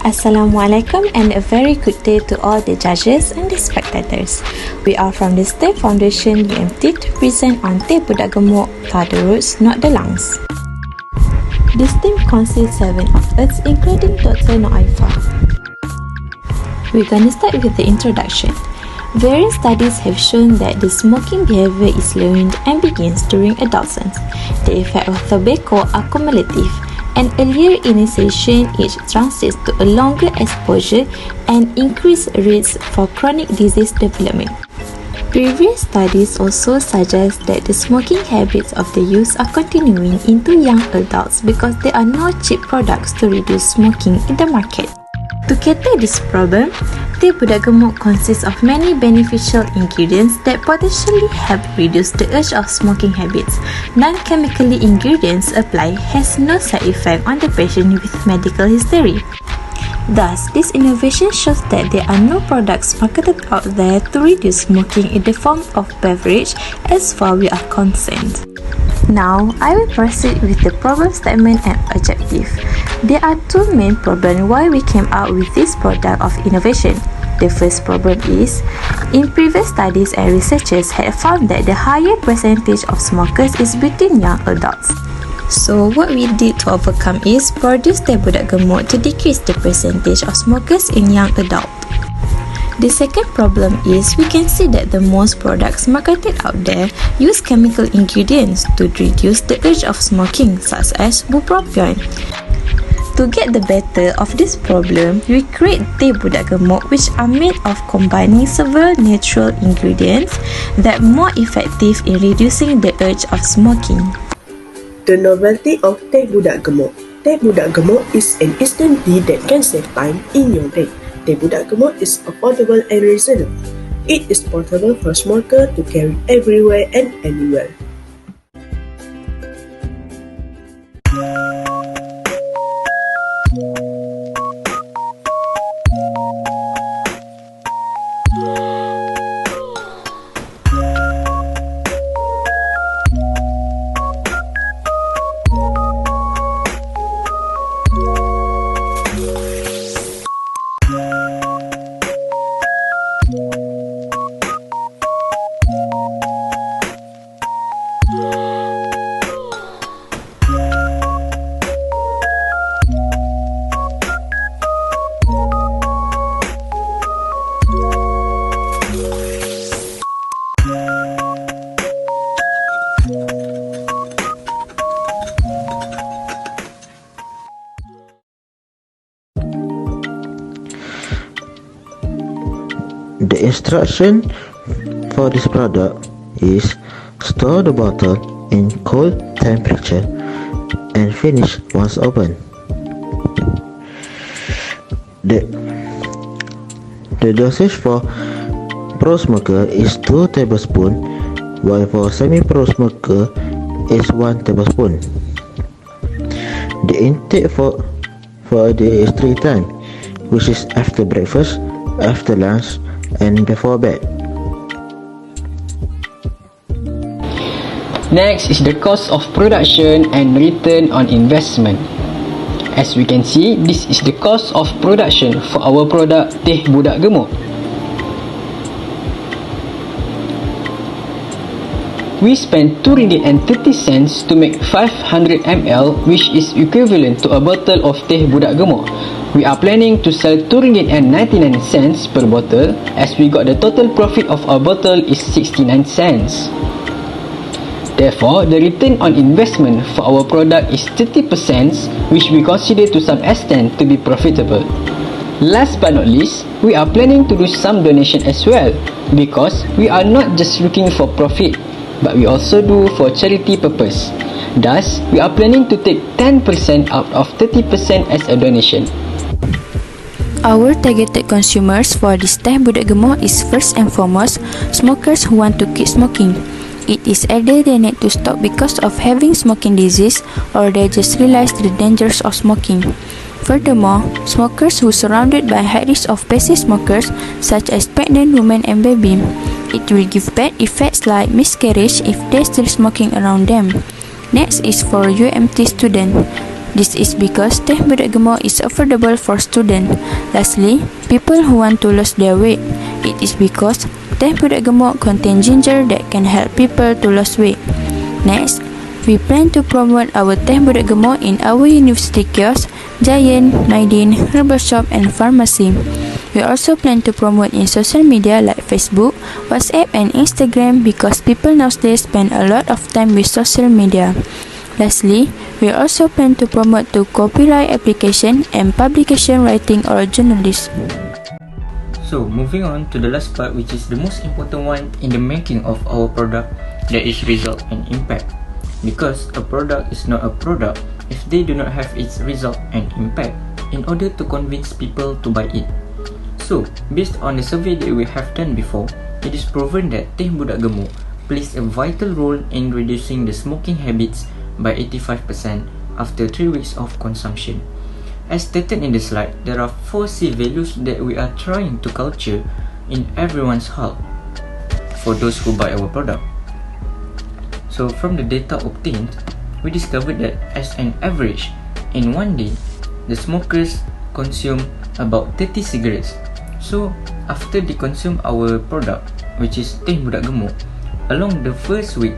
Assalamualaikum and a very good day to all the judges and the spectators. We are from the State Foundation UMT to present on Teh Budak Gemok, the roots, not the lungs. This team consists 7 of us, including Dr. Noaifa. We're gonna start with the introduction. Various studies have shown that the smoking behavior is learned and begins during adolescence. The effects of tobacco are cumulative. An earlier initiation age translates to a longer exposure and increased risks for chronic disease development. Previous studies also suggest that the smoking habits of the youth are continuing into young adults because there are no cheap products to reduce smoking in the market. To cater this problem, Teh Budak Gemok consists of many beneficial ingredients that potentially help reduce the urge of smoking habits. Non-chemical ingredients applied has no side effect on the patient with medical history. Thus, this innovation shows that there are no products marketed out there to reduce smoking in the form of beverage as far we are concerned. Now, I will proceed with the problem statement and objective. There are 2 main problems why we came out with this product of innovation. The first problem is, in previous studies and researchers had found that the higher percentage of smokers is between young adults. So what we did to overcome is produce Teh Budak Gemok to decrease the percentage of smokers in young adults. The second problem is we can see that the most products marketed out there use chemical ingredients to reduce the urge of smoking, such as bupropion. To get the better of this problem, we create Teh Budak Gemok, which are made of combining several natural ingredients that are more effective in reducing the urge of smoking. The novelty of Teh Budak Gemok. Teh Budak Gemok is an instant tea that can save time in your day. Teh Budak Gemok is affordable and reasonable. It is portable for smoker to carry everywhere and anywhere. The instruction for this product is store the bottle in cold temperature and finish once open. The dosage for pro smoker is 2 tablespoons, while for semi-pro smoker is 1 tablespoon. The intake for a day is 3 times, which is after breakfast, after lunch, and before bed. Next is the cost of production and return on investment. As we can see, this is the cost of production for our product Teh Budak Gemok. We spent RM2.30 to make 500 ml, which is equivalent to a bottle of Teh Budak Gemok. We are planning to sell RM2.99 per bottle, as we got the total profit of our bottle is 69 cents. Therefore, the return on investment for our product is 30%, which we consider to some extent to be profitable. Last but not least, we are planning to do some donation as well, because we are not just looking for profit, but we also do for charity purpose. Thus, we are planning to take 10% out of 30% as a donation. Our targeted consumers for this Teh Budak Gemok is first and foremost smokers who want to quit smoking. It is either they need to stop because of having smoking disease or they just realize the dangers of smoking. Furthermore, smokers who are surrounded by high risk of passive smokers such as pregnant women and baby. It will give bad effects like miscarriage if they still smoking around them. Next is for UMT students. This is because teh budak gemuk is affordable for students. Lastly, people who want to lose their weight. It is because teh budak gemuk contains ginger that can help people to lose weight. Next, we plan to promote our teh budak gemuk in our university kiosk, Giant, Maidin, Herbal Shop and Pharmacy. We also plan to promote in social media like Facebook, WhatsApp and Instagram because people nowadays spend a lot of time with social media. Lastly, we also plan to promote to copyright application and publication writing or journalism. So, moving on to the last part, which is the most important one in the making of our product, that is result and impact. Because a product is not a product if they do not have its result and impact in order to convince people to buy it. So, based on the survey that we have done before, it is proven that teh budak gemuk plays a vital role in reducing the smoking habits by 85% after 3 weeks of consumption. As stated in the slide, there are 4 C values that we are trying to culture in everyone's heart for those who buy our product. So from the data obtained, we discovered that as an average, in one day, the smokers consume about 30 cigarettes. So after they consume our product, which is teh budak gemuk, along the first week,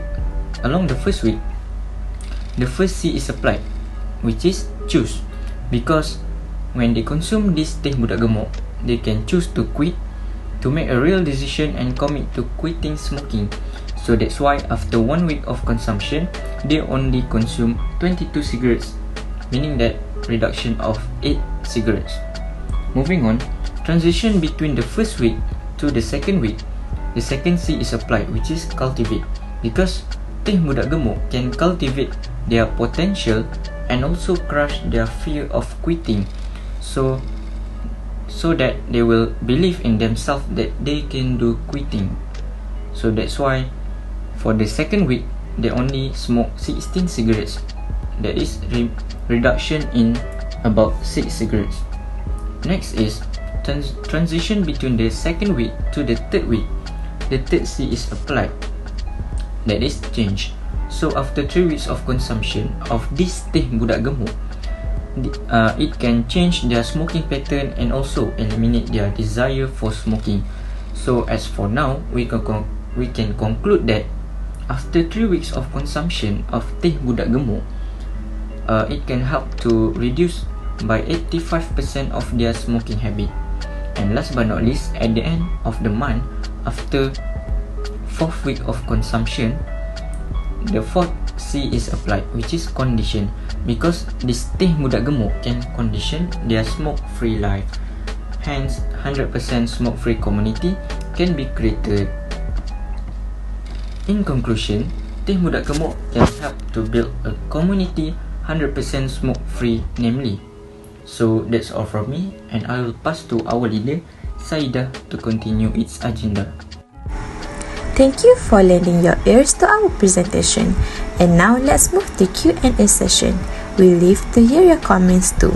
the first C is applied, which is choose. Because when they consume this teh budak gemuk, they can choose to quit, to make a real decision and commit to quitting smoking. So that's why after 1 week of consumption, they only consume 22 cigarettes, meaning that reduction of 8 cigarettes. Moving on, transition between the first week to the second week, the second C is applied, which is cultivate. Because teh budak gemuk can cultivate their potential and also crush their fear of quitting, so that they will believe in themselves that they can do quitting. So that's why for the second week, they only smoke 16 cigarettes. That is reduction in about 6 cigarettes. Next is transition between the second week to the third week. The third C is applied, that is change. So after 3 weeks of consumption of this teh budak gemuk, it can change their smoking pattern and also eliminate their desire for smoking. So as for now, we can conclude that after 3 weeks of consumption of teh budak gemuk, it can help to reduce by 85% of their smoking habit. And last but not least, at the end of the month, after 4th week of consumption, the 4th C is applied, which is condition. Because this teh budak gemuk can condition their smoke-free life. Hence, 100% smoke-free community can be created. In conclusion, teh budak gemuk can help to build a community 100% smoke-free, namely. So that's all from me, and I will pass to our leader, Saidah, to continue its agenda. Thank you for lending your ears to our presentation. And now let's move to Q&A session. We live to hear your comments too.